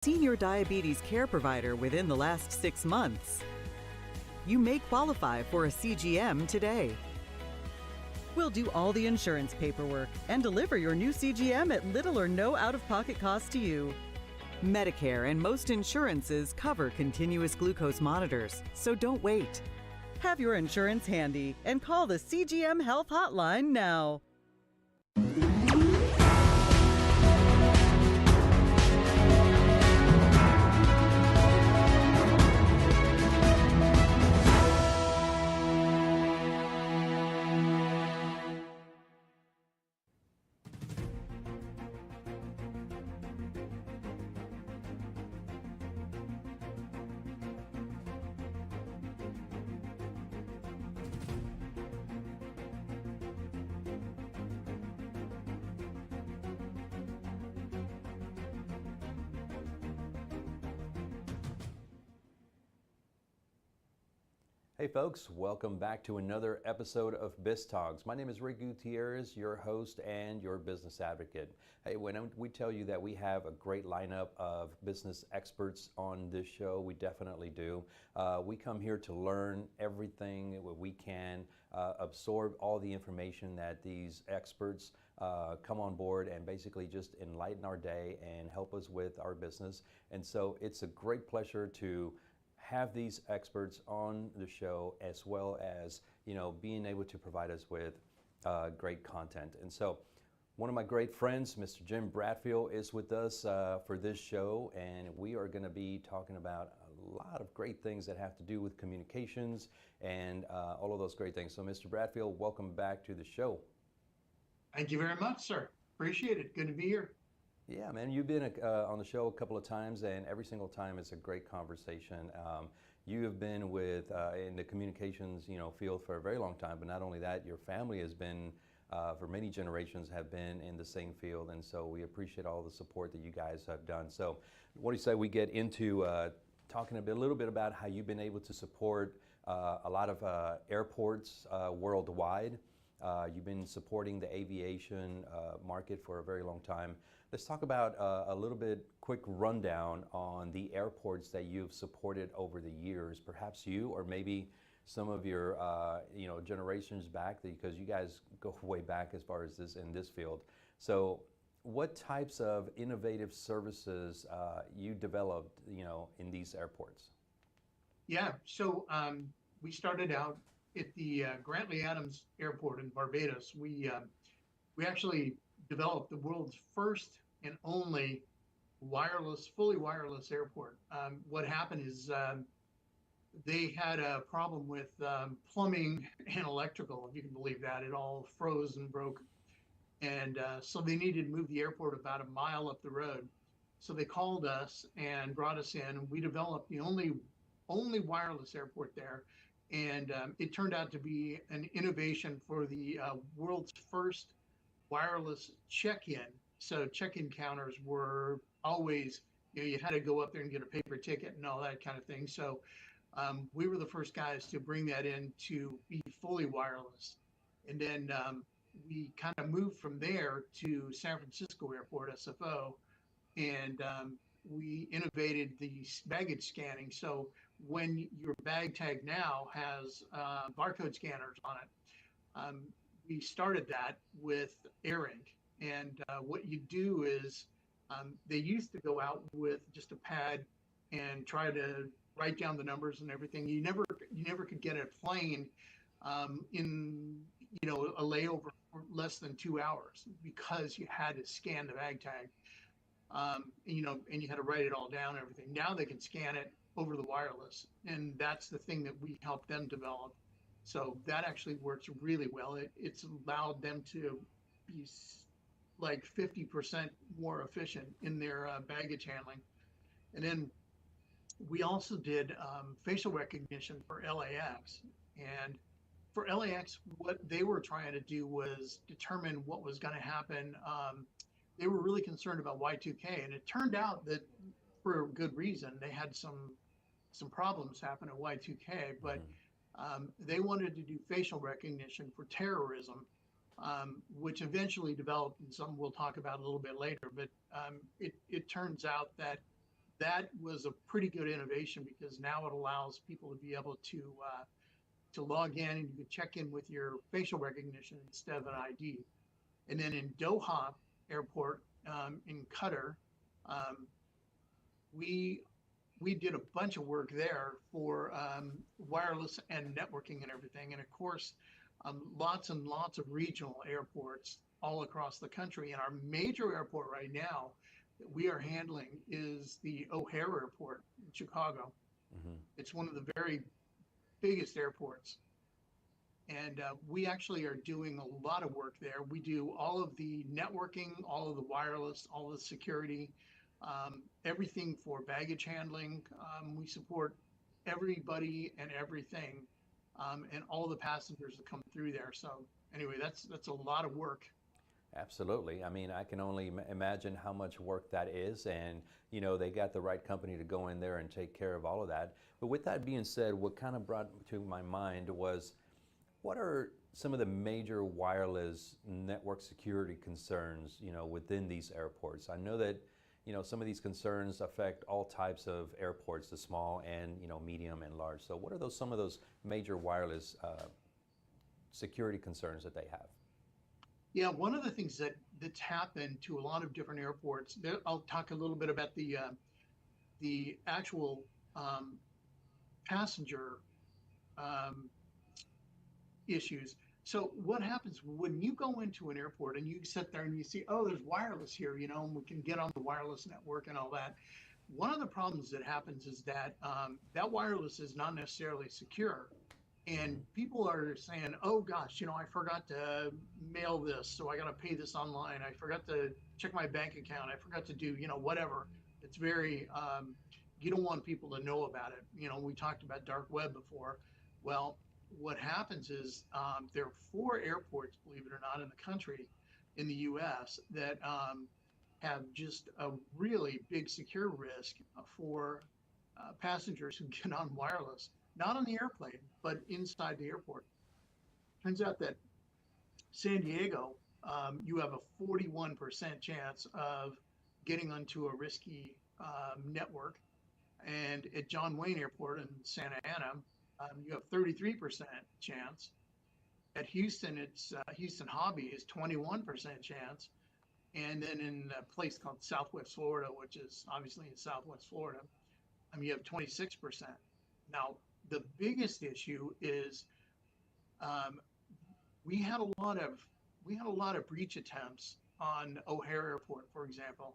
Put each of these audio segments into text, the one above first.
Seen your diabetes care provider within the last 6 months. You may qualify for a CGM today. We'll do all the insurance paperwork and deliver your new CGM at little or no out-of-pocket cost to you. Medicare and most insurances cover continuous glucose monitors, so don't wait. Have your insurance handy and call the CGM Health Hotline now. Hey folks, welcome back to another episode of Biz Talks. My name is Rick Gutierrez, your host and your business advocate. Hey, when we tell you that we have a great lineup of business experts on this show, we definitely do. We come here to learn everything that we can, absorb all the information that these experts come on board and basically just enlighten our day and help us with our business. And so it's a great pleasure to have these experts on the show, as well as being able to provide us with great content. And so one of my great friends, Mr. Jim Bradfield, is with us for this show, and we are going to be talking about a lot of great things that have to do with communications and all of those great things. So Mr. Bradfield, welcome back to the show. Thank you very much, sir. Appreciate it. Good to be here. Yeah, man, you've been on the show a couple of times, and every single time it's a great conversation. You have been in the communications field for a very long time, but not only that, your family has been for many generations have been in the same field, and so we appreciate all the support that you guys have done. So what do you say we get into talking a little bit about how you've been able to support a lot of airports worldwide. You've been supporting the aviation market for a very long time. Let's talk about a little bit quick rundown on the airports that you've supported over the years. Perhaps you, or maybe some of your generations back, because you guys go way back as far as in this field. So what types of innovative services you developed in these airports? Yeah, so we started out at the Grantley Adams Airport in Barbados. We actually developed the world's first and only fully wireless airport. What happened is they had a problem with plumbing and electrical, if you can believe that. It all froze and broke. And so they needed to move the airport about a mile up the road. So they called us and brought us in. We developed the only wireless airport there. And it turned out to be an innovation for the world's first wireless check-in. So check-in counters were always, you had to go up there and get a paper ticket and all that kind of thing. So we were the first guys to bring that in to be fully wireless. And then we kind of moved from there to San Francisco Airport, SFO, and we innovated the baggage scanning. So when your bag tag now has barcode scanners on it, we started that with AirInc. And what you do is they used to go out with just a pad and try to write down the numbers and everything. You never could get a plane in a layover for less than 2 hours, because you had to scan the bag tag. And you had to write it all down and everything. Now they can scan it over the wireless, and that's the thing that we helped them develop. So that actually works really well. It's allowed them to be like 50% more efficient in their baggage handling. And then we also did facial recognition for LAX. And for LAX, what they were trying to do was determine what was going to happen. They were really concerned about Y2K, and it turned out that for good reason. They had some problems happen at Y2K, but they wanted to do facial recognition for terrorism, which eventually developed, and some we'll talk about a little bit later. But it turns out that that was a pretty good innovation because now it allows people to be able to log in and you can check in with your facial recognition instead of an ID. And then in Doha Airport in Qatar, um, we we did a bunch of work there for wireless and networking and everything. And of course, lots and lots of regional airports all across the country. And our major airport right now that we are handling is the O'Hare Airport in Chicago. Hmm. It's one of the very biggest airports. And we actually are doing a lot of work there. We do all of the networking, all of the wireless, all of the security, everything for baggage handling. We support everybody and everything, and all the passengers that come through there. So anyway, that's a lot of work. Absolutely. I mean, I can only imagine how much work that is, and they got the right company to go in there and take care of all of that. But with that being said, what kind of brought to my mind was, what are some of the major wireless network security concerns, within these airports? I know that, some of these concerns affect all types of airports, the small and, medium and large. So what are some of those major wireless security concerns that they have? Yeah, one of the things that's happened to a lot of different airports. I'll talk a little bit about the actual passenger um, issues. So what happens when you go into an airport and you sit there and you see, oh, there's wireless here, and we can get on the wireless network and all that. One of the problems that happens is that that wireless is not necessarily secure. And people are saying, oh gosh, I forgot to mail this, so I got to pay this online. I forgot to check my bank account. I forgot to do, whatever. It's very, you don't want people to know about it. We talked about dark web before. Well, what happens is there are 4 airports, believe it or not, in the country, in the U.S. that have just a really big secure risk for passengers who get on wireless, not on the airplane, but inside the airport. Turns out that San Diego, you have a 41% chance of getting onto a risky network. And at John Wayne Airport in Santa Ana, you have 33% chance. At Houston, it's Houston Hobby is 21% chance. And then in a place called Southwest Florida, which is obviously in Southwest Florida, you have 26%. Now, the biggest issue is um, we had a lot of breach attempts on O'Hare Airport, for example,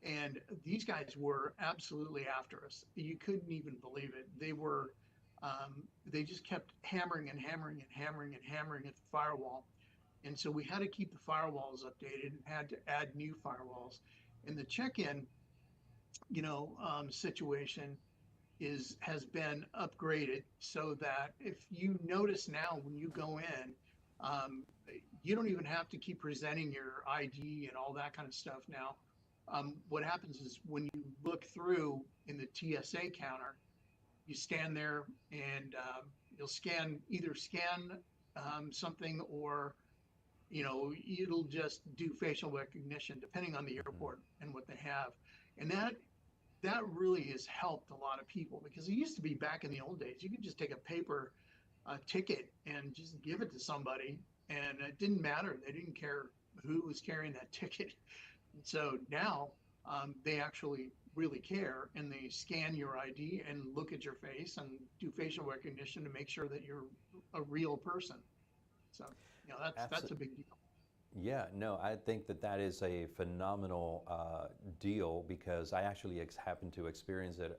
and these guys were absolutely after us. You couldn't even believe it. They just kept hammering and hammering and hammering and hammering at the firewall, and so we had to keep the firewalls updated and had to add new firewalls. And the check-in, situation has been upgraded so that if you notice now when you go in, um, you don't even have to keep presenting your ID and all that kind of stuff now. What happens is when you look through in the TSA counter, you stand there and you'll scan something, or it'll just do facial recognition depending on the airport and what they have. And that really has helped a lot of people, because it used to be back in the old days, you could just take a paper ticket and just give it to somebody, and it didn't matter. They didn't care who was carrying that ticket. And so now they actually really care, and they scan your ID and look at your face and do facial recognition to make sure that you're a real person. So that's a big deal. Yeah, no, I think that is a phenomenal deal, because I actually happened to experience it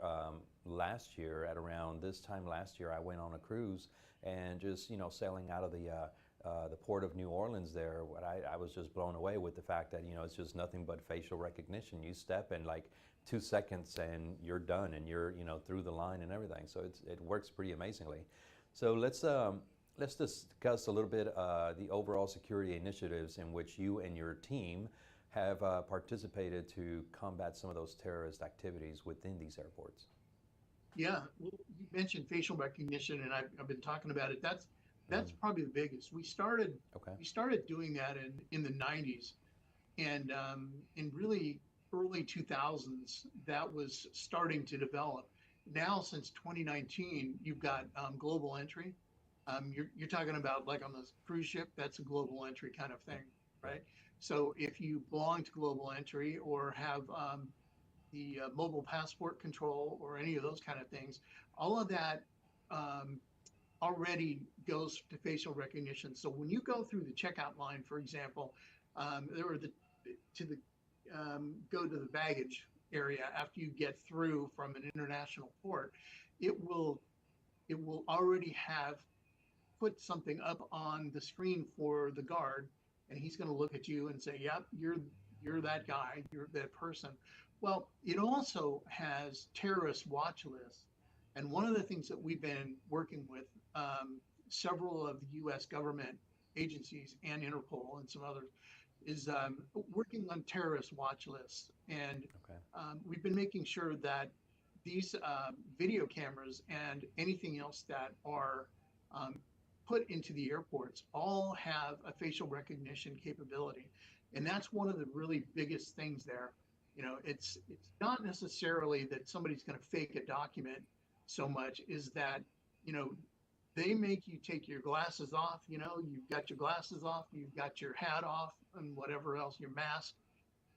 last year. At around this time last year, I went on a cruise, and just sailing out of the port of New Orleans there, I was just blown away with the fact that it's just nothing but facial recognition. You step in like 2 seconds and you're done, and you're through the line and everything. So it works pretty amazingly. So let's discuss a little bit the overall security initiatives in which you and your team have participated to combat some of those terrorist activities within these airports. Yeah, well, you mentioned facial recognition, and I've been talking about it. That's probably the biggest. Okay. We started doing that in the 90s, and really early 2000s that was starting to develop. Now, since 2019, you've got global entry. You're talking about like on the cruise ship, that's a global entry kind of thing, right? So if you belong to global entry or have the mobile passport control or any of those kind of things, all of that um, already goes to facial recognition. So when you go through the checkout line, for example, there were the to the go to the baggage area after you get through from an international port, it will already have put something up on the screen for the guard, and he's going to look at you and say, "Yep, you're that guy, you're that person." Well, it also has terrorist watch lists, and one of the things that we've been working with several of the U.S. government agencies and Interpol and some others is working on terrorist watch lists, and Okay. we've been making sure that these video cameras and anything else that are um, put into the airports all have a facial recognition capability, and that's one of the really biggest things there. It's not necessarily that somebody's going to fake a document so much is that you know they make you take your glasses off. You've got your glasses off, you've got your hat off, and whatever else, your mask,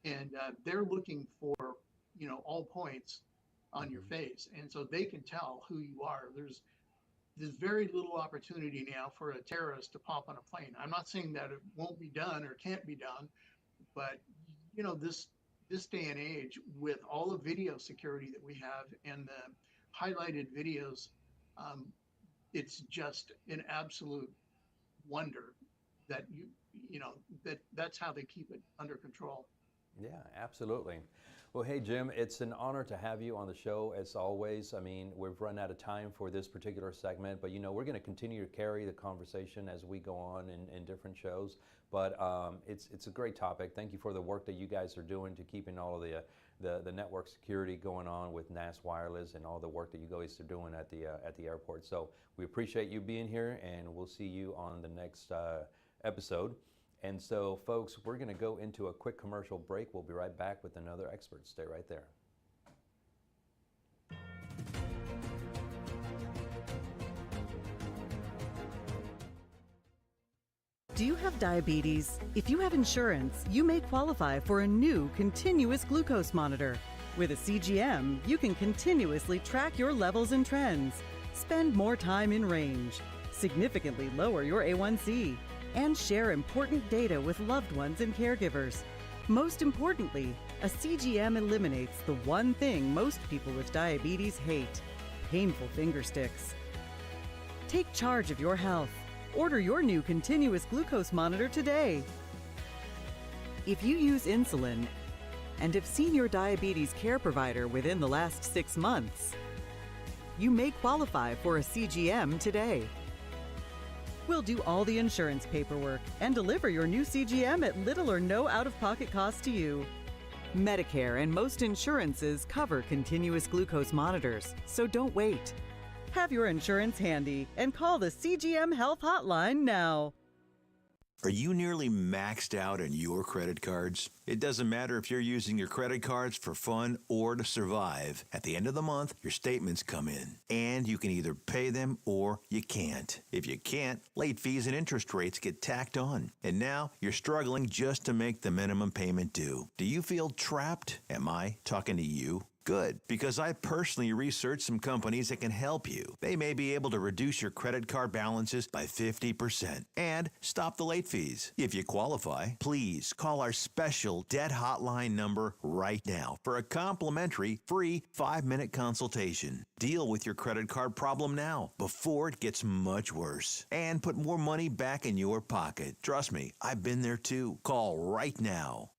and they're looking for all points on your Mhm. face, and so they can tell who you are. There's very little opportunity now for a terrorist to pop on a plane. I'm not saying that it won't be done or can't be done, but this day and age, with all the video security that we have and the highlighted videos, um, it's just an absolute wonder that that's how they keep it under control. Yeah, absolutely. Well, hey, Jim, it's an honor to have you on the show as always. I mean, we've run out of time for this particular segment, but we're going to continue to carry the conversation as we go on in different shows. But it's a great topic. Thank you for the work that you guys are doing to keeping all of the network security going on with NAS Wireless and all the work that you guys are doing at the airport. So we appreciate you being here, and we'll see you on the next episode. And so, folks, we're going to go into a quick commercial break. We'll be right back with another expert. Stay right there. Do you have diabetes? If you have insurance, you may qualify for a new continuous glucose monitor. With a CGM, you can continuously track your levels and trends, spend more time in range, significantly lower your A1C, and share important data with loved ones and caregivers. Most importantly, a CGM eliminates the one thing most people with diabetes hate: painful finger sticks. Take charge of your health. Order your new continuous glucose monitor today. If you use insulin and have seen your diabetes care provider within the last 6 months, you may qualify for a CGM today. We'll do all the insurance paperwork and deliver your new CGM at little or no out-of-pocket cost to you. Medicare and most insurances cover continuous glucose monitors, so don't wait. Have your insurance handy and call the CGM Health Hotline now. Are you nearly maxed out on your credit cards? It doesn't matter if you're using your credit cards for fun or to survive. At the end of the month, your statements come in, and you can either pay them or you can't. If you can't, late fees and interest rates get tacked on. And now you're struggling just to make the minimum payment due. Do you feel trapped? Am I talking to you? Good, because I personally researched some companies that can help you. They may be able to reduce your credit card balances by 50% and stop the late fees. If you qualify, please call our special debt hotline number right now for a complimentary free 5-minute consultation. Deal with your credit card problem now before it gets much worse and put more money back in your pocket. Trust me, I've been there too. Call right now.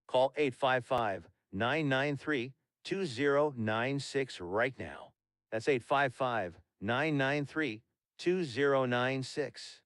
Call 855-993-2096 right now. That's 855-993-2096.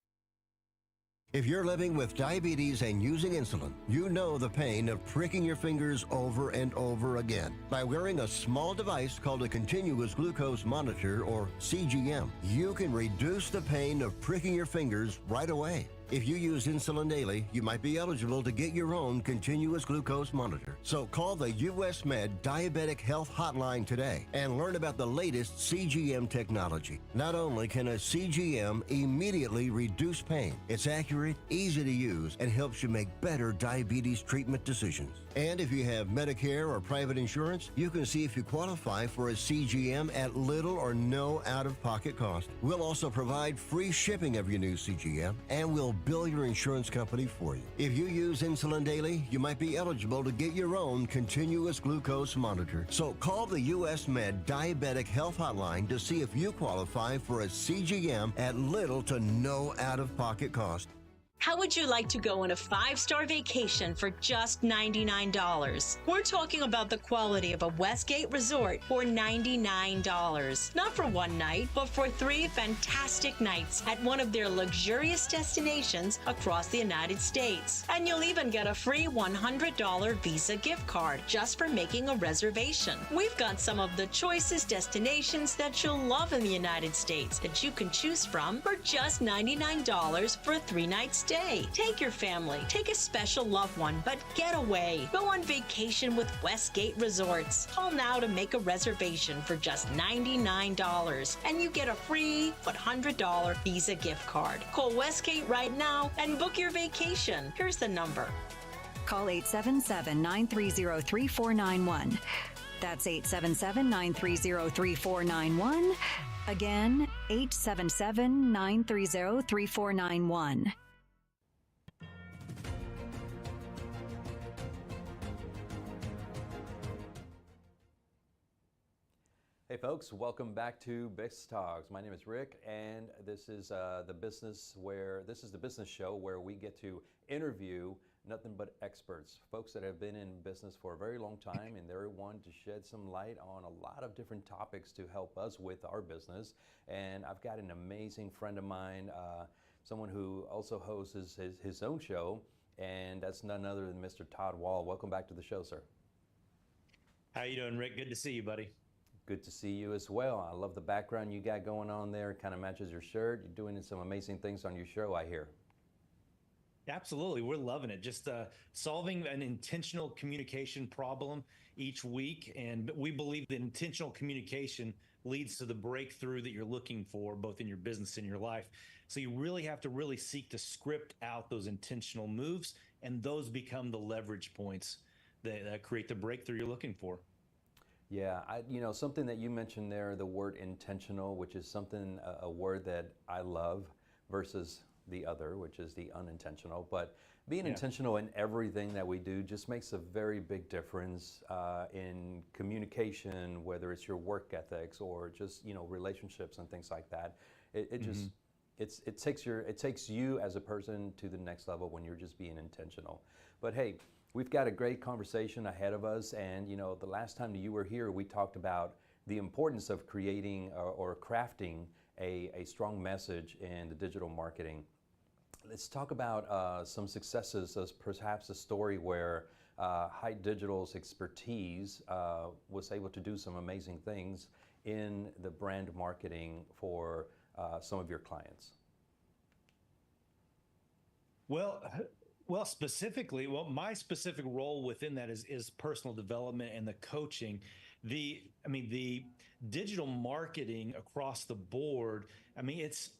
If you're living with diabetes and using insulin, you know the pain of pricking your fingers over and over again. By wearing a small device called a continuous glucose monitor, or CGM, you can reduce the pain of pricking your fingers right away. If you use insulin daily, you might be eligible to get your own continuous glucose monitor. So call the US Med Diabetic Health Hotline today and learn about the latest CGM technology. Not only can a CGM immediately reduce pain, it's accurate, easy to use, and helps you make better diabetes treatment decisions. And if you have Medicare or private insurance, you can see if you qualify for a CGM at little or no out-of-pocket cost. We'll also provide free shipping of your new CGM, and we'll bill your insurance company for you. If you use insulin daily, you might be eligible to get your own continuous glucose monitor. So call the US Med Diabetic Health Hotline to see if you qualify for a CGM at little to no out-of-pocket cost. How would you like to go on a 5-star vacation for just $99? We're talking about the quality of a Westgate resort for $99. Not for one night, but for 3 fantastic nights at one of their luxurious destinations across the United States. And you'll even get a free $100 Visa gift card just for making a reservation. We've got some of the choicest destinations that you'll love in the United States that you can choose from for just $99 for a 3-night stay. Take your family, take a special loved one, but get away. Go on vacation with Westgate Resorts. Call now to make a reservation for just $99, and you get a free $100 Visa gift card. Call Westgate right now and book your vacation. Here's the number. Call 877-930-3491. That's 877-930-3491. Again, 877-930-3491. Hey folks, welcome back to Biz Talks. My name is Rick, and this is the business show where we get to interview nothing but experts, folks that have been in business for a very long time, and they're one to shed some light on a lot of different topics to help us with our business. And I've got an amazing friend of mine, someone who also hosts his own show, and that's none other than Mr. Todd Wall. Welcome back to the show, sir. How you doing, Rick? Good to see you, buddy. Good to see you as well. I love the background you got going on there. It kind of matches your shirt. You're doing some amazing things on your show, I hear. Absolutely. We're loving it. Just solving an intentional communication problem each week. And we believe that intentional communication leads to the breakthrough that you're looking for, both in your business and your life. So you really have to really seek to script out those intentional moves, and those become the leverage points that create the breakthrough you're looking for. Yeah, something that you mentioned there, the word intentional, which is a word that I love versus the other, which is the unintentional. But being intentional in everything that we do just makes a very big difference in communication, whether it's your work ethics or just, relationships and things like that. It takes you as a person to the next level when you're just being intentional. But hey, we've got a great conversation ahead of us, and the last time that you were here, we talked about the importance of creating or crafting a strong message in the digital marketing. Let's talk about some successes, as perhaps a story where Height Digital's expertise was able to do some amazing things in the brand marketing for some of your clients. Well, specifically, my specific role within that is personal development and the coaching. The digital marketing across the board. It's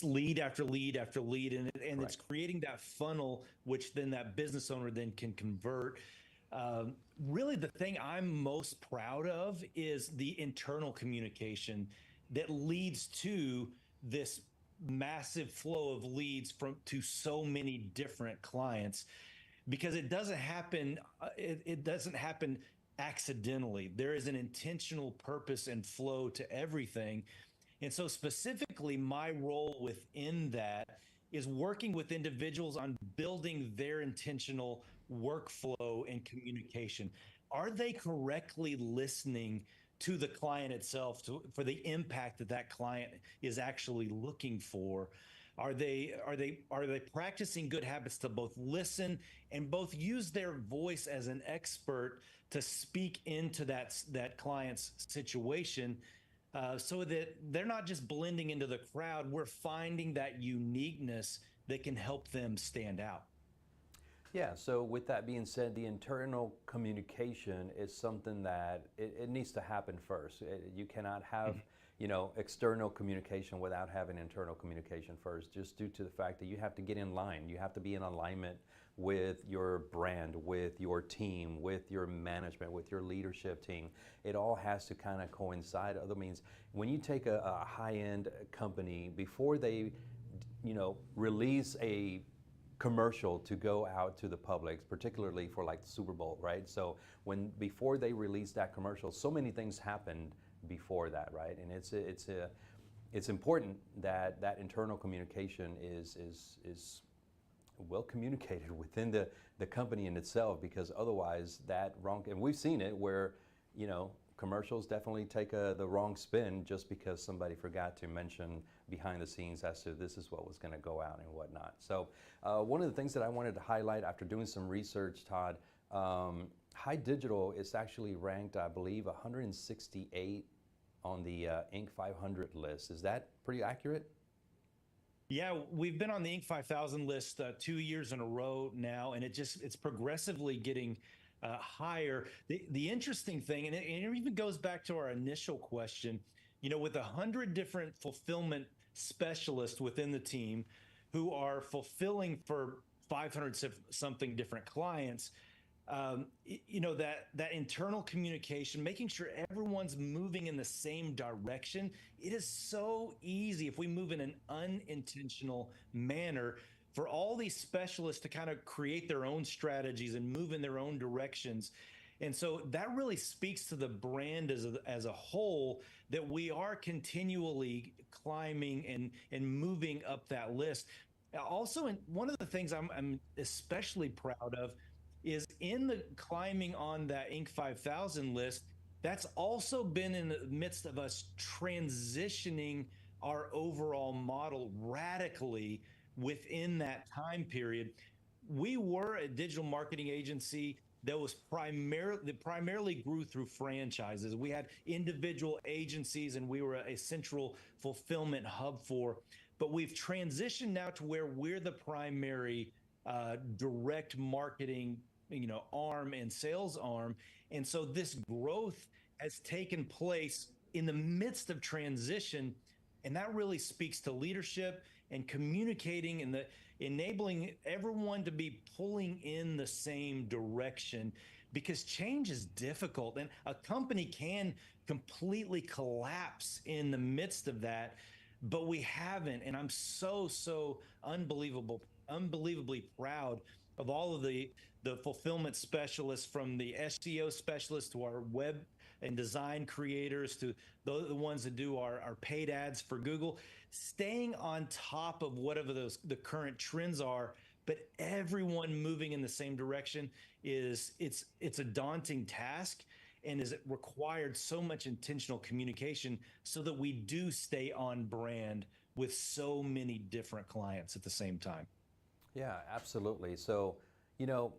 lead after lead after lead, and Right. It's creating that funnel, which then that business owner then can convert. Really, the thing I'm most proud of is the internal communication that leads to this massive flow of leads to so many different clients, because it doesn't happen. It doesn't happen accidentally. There is an intentional purpose and flow to everything. And so specifically, my role within that is working with individuals on building their intentional workflow and communication. Are they correctly listening to the client itself for the impact that client is actually looking for? Are they practicing good habits to both listen and both use their voice as an expert to speak into that client's situation, so that they're not just blending into the crowd? We're finding that uniqueness that can help them stand out. Yeah, so with that being said, the internal communication is something that it needs to happen first. You cannot have, external communication without having internal communication first, just due to the fact that you have to get in line. You have to be in alignment with your brand, with your team, with your management, with your leadership team. It all has to kind of coincide. Other means, when you take a high-end company, before they, release a commercial to go out to the public, particularly for like the Super Bowl, right? So before they release that commercial, so many things happened before that, right? And it's important that that internal communication is well communicated within the company in itself, because otherwise that wrong, and we've seen it where, commercials definitely take the wrong spin just because somebody forgot to mention behind the scenes as to this is what was going to go out and whatnot. So one of the things that I wanted to highlight after doing some research, Todd, High Digital is actually ranked, I believe, 168 on the Inc. 500 list. Is that pretty accurate? Yeah, we've been on the Inc. 5000 list 2 years in a row now, and it's progressively getting higher. The interesting thing, and it even goes back to our initial question, with 100 different fulfillment specialists within the team who are fulfilling for 500 something different clients, that internal communication, making sure everyone's moving in the same direction. It is so easy if we move in an unintentional manner for all these specialists to kind of create their own strategies and move in their own directions. And so that really speaks to the brand as a whole, that we are continually climbing and moving up that list. Also, one of the things I'm especially proud of is in the climbing on that Inc. 5000 list, that's also been in the midst of us transitioning our overall model radically within that time period. We were a digital marketing agency that was primarily grew through franchises. We had individual agencies and we were a central fulfillment hub for, but we've transitioned now to where we're the primary direct marketing, arm and sales arm. And so this growth has taken place in the midst of transition. And that really speaks to leadership and communicating and enabling everyone to be pulling in the same direction, because change is difficult and a company can completely collapse in the midst of that, but we haven't. And I'm so unbelievably proud of all of the fulfillment specialists, from the SEO specialists to our web and design creators to the ones that do our paid ads for Google, staying on top of whatever the current trends are, but everyone moving in the same direction it's a daunting task, and is required so much intentional communication so that we do stay on brand with so many different clients at the same time. Yeah, absolutely. So,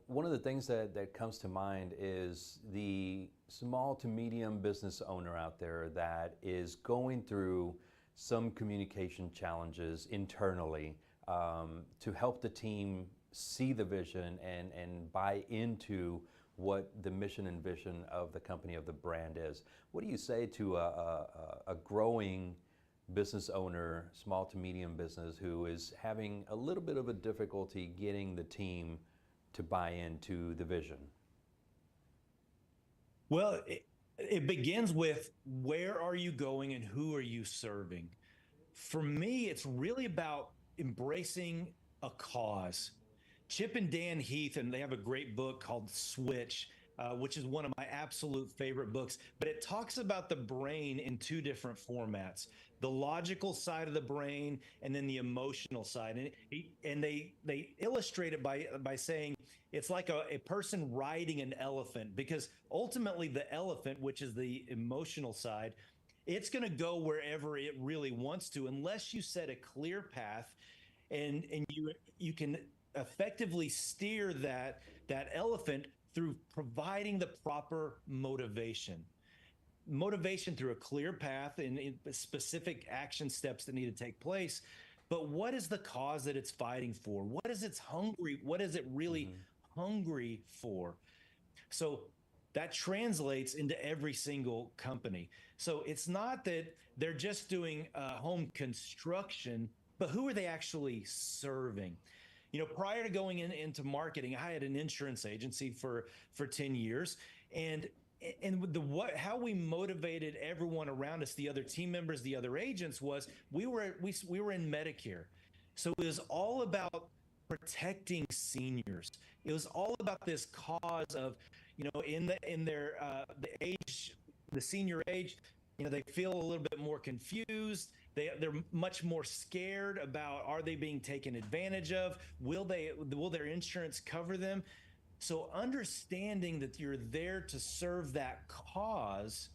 one of the things that comes to mind is the small to medium business owner out there that is going through some communication challenges internally, to help the team see the vision and buy into what the mission and vision of the company, of the brand is. What do you say to a growing business owner, small to medium business, who is having a little bit of a difficulty getting the team to buy into the vision? Well, it begins with, where are you going and who are you serving? For me, it's really about embracing a cause. Chip and Dan Heath, and they have a great book called Switch, which is one of my absolute favorite books, but it talks about the brain in two different formats: the logical side of the brain and then the emotional side. And they illustrate it by saying it's like a person riding an elephant, because ultimately the elephant, which is the emotional side, it's going to go wherever it really wants to, unless you set a clear path and you can effectively steer that elephant through providing the proper motivation through a clear path and specific action steps that need to take place. but what is the cause that it's fighting for? What is it really hungry for? So that translates into every single company. So it's not that they're just doing home construction, but who are they actually serving? Prior to going into marketing, I had an insurance agency for 10 years, and how we motivated everyone around us, the other team members, the other agents, was we were in Medicare. So it was all about protecting seniors. It was all about this cause of, in their the senior age, they feel a little bit more confused. They're much more scared about, are they being taken advantage of? Will their insurance cover them? So understanding that you're there to serve that cause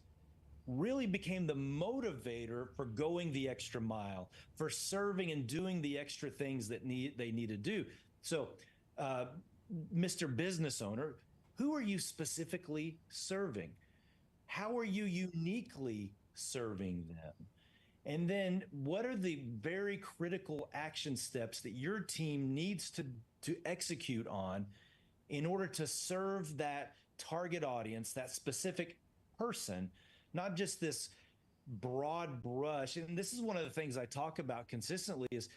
really became the motivator for going the extra mile, for serving and doing the extra things that they need to do. So, Mr. Business Owner, who are you specifically serving? How are you uniquely serving them? And then what are the very critical action steps that your team needs to execute on in order to serve that target audience, that specific person, not just this broad brush? And this is one of the things I talk about consistently, is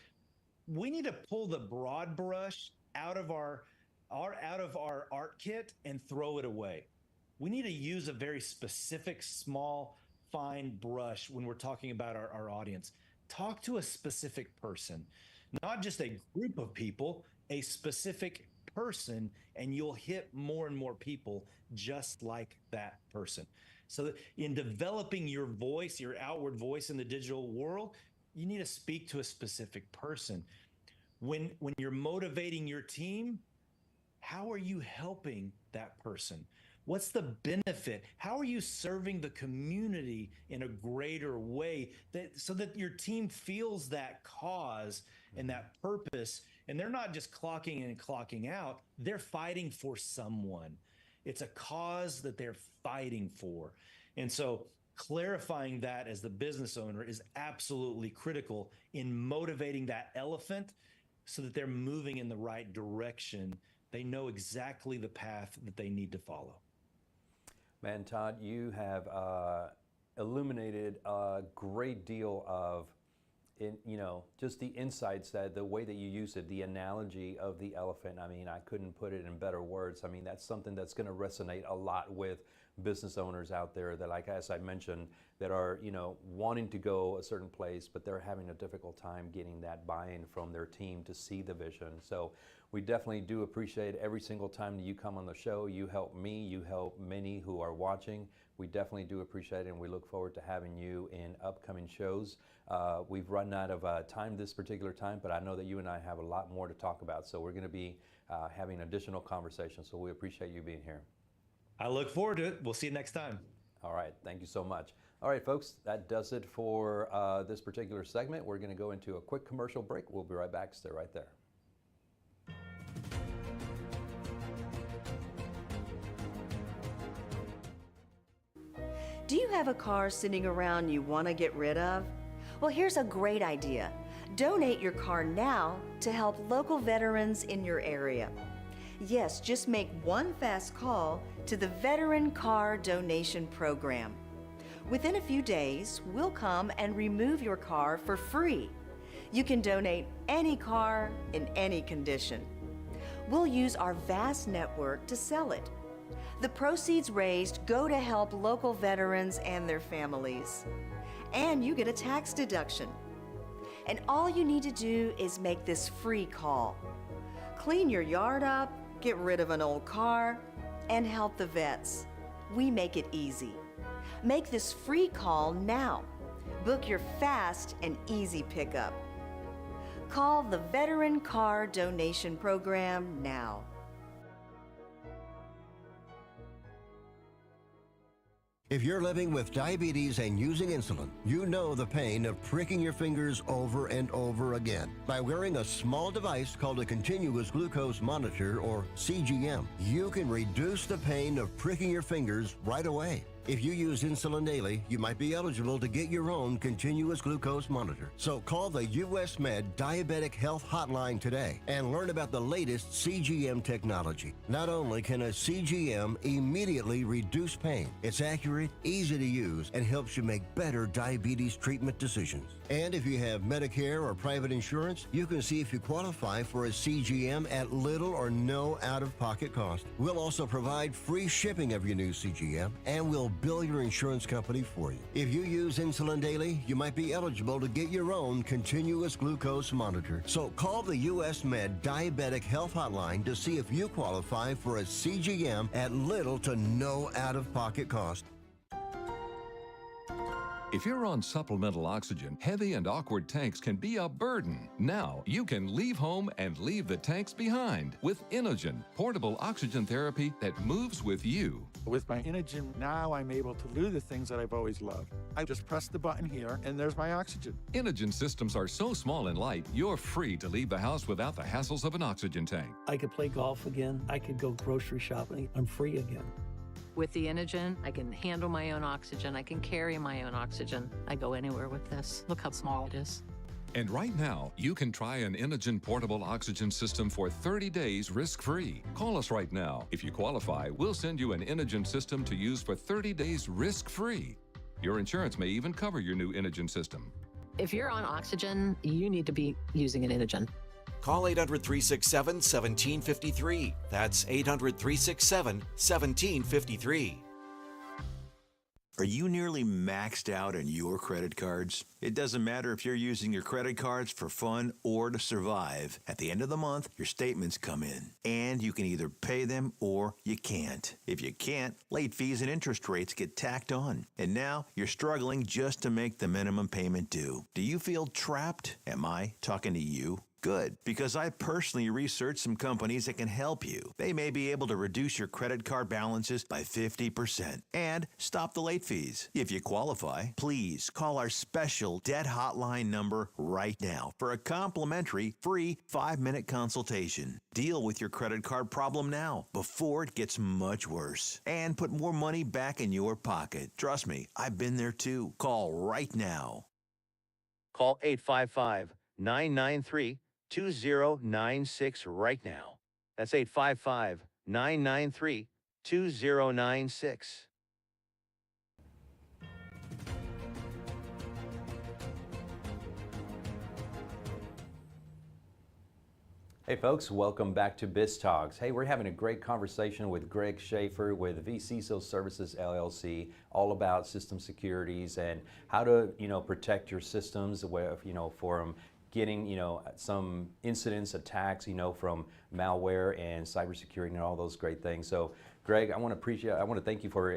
we need to pull the broad brush out of our art kit and throw it away. We need to use a very specific, small, fine brush when we're talking about our audience. Talk to a specific person, not just a group of people, a specific person, and you'll hit more and more people just like that person. So in developing your voice, your outward voice in the digital world, you need to speak to a specific person. When you're motivating your team, how are you helping that person? What's the benefit? How are you serving the community in a greater way, so that your team feels that cause and that purpose, and they're not just clocking in and clocking out, they're fighting for someone. It's a cause that they're fighting for. And so clarifying that as the business owner is absolutely critical in motivating that elephant so that they're moving in the right direction. They know exactly the path that they need to follow. Man, Todd, you have illuminated a great deal of, just the insights, that the way that you use it, the analogy of the elephant. I mean, I couldn't put it in better words. I mean, that's something that's going to resonate a lot with business owners out there that, like, as I mentioned, that are, wanting to go a certain place, but they're having a difficult time getting that buy-in from their team to see the vision. So we definitely do appreciate every single time that you come on the show. You help me, you help many who are watching. We definitely do appreciate it, and we look forward to having you in upcoming shows. We've run out of time this particular time, but I know that you and I have a lot more to talk about. So we're going to be having additional conversations. So we appreciate you being here. I look forward to it. We'll see you next time. All right. Thank you so much. All right, folks, that does it for this particular segment. We're going to go into a quick commercial break. We'll be right back. Stay right there. Do you have a car sitting around you want to get rid of? Well, here's a great idea. Donate your car now to help local veterans in your area. Yes, just make one fast call to the Veteran Car Donation Program. Within a few days, we'll come and remove your car for free. You can donate any car in any condition. We'll use our vast network to sell it. The proceeds raised go to help local veterans and their families. And you get a tax deduction. And all you need to do is make this free call. Clean your yard up, get rid of an old car, and help the vets. We make it easy. Make this free call now. Book your fast and easy pickup. Call the Veteran Car Donation Program now. If you're living with diabetes and using insulin, you know the pain of pricking your fingers over and over again. By wearing a small device called a continuous glucose monitor, or CGM, you can reduce the pain of pricking your fingers right away. If you use insulin daily, you might be eligible to get your own continuous glucose monitor. So call the US Med Diabetic Health Hotline today and learn about the latest CGM technology. Not only can a CGM immediately reduce pain, it's accurate, easy to use, and helps you make better diabetes treatment decisions. And if you have Medicare or private insurance, you can see if you qualify for a CGM at little or no out-of-pocket cost. We'll also provide free shipping of your new CGM, and we'll bill your insurance company for you. If you use insulin daily, you might be eligible to get your own continuous glucose monitor. So call the US Med Diabetic Health Hotline to see if you qualify for a CGM at little to no out-of-pocket cost. If you're on supplemental oxygen, heavy and awkward tanks can be a burden. Now you can leave home and leave the tanks behind with Inogen, portable oxygen therapy that moves with you. With my Inogen, now I'm able to do the things that I've always loved. I just press the button here, and there's my oxygen. Inogen systems are so small and light, you're free to leave the house without the hassles of an oxygen tank. I could play golf again. I could go grocery shopping. I'm free again. With the Inogen, I can handle my own oxygen. I can carry my own oxygen. I go anywhere with this. Look how small it is. And right now, you can try an Inogen portable oxygen system for 30 days risk-free. Call us right now. If you qualify, we'll send you an Inogen system to use for 30 days risk-free. Your insurance may even cover your new Inogen system. If you're on oxygen, you need to be using an Inogen. Call 800-367-1753. That's 800-367-1753. Are you nearly maxed out on your credit cards? It doesn't matter if you're using your credit cards for fun or to survive. At the end of the month, your statements come in, and you can either pay them or you can't. If you can't, late fees and interest rates get tacked on. And now you're struggling just to make the minimum payment due. Do you feel trapped? Am I talking to you? Good, because I personally researched some companies that can help you. They may be able to reduce your credit card balances by 50% and stop the late fees. If you qualify, please call our special debt hotline number right now for a complimentary free 5-minute consultation. Deal with your credit card problem now before it gets much worse and put more money back in your pocket. Trust me, I've been there too. Call right now. Call 855-993-2096 right now. That's 855-993-2096. Hey folks, welcome back to Biz Talks. Hey, we're having a great conversation with Greg Schaefer with vCISO Services LLC, all about system securities and how to, protect your systems, from getting, some incidents, attacks, from malware and cybersecurity and all those great things. So, Greg, I want to thank you for,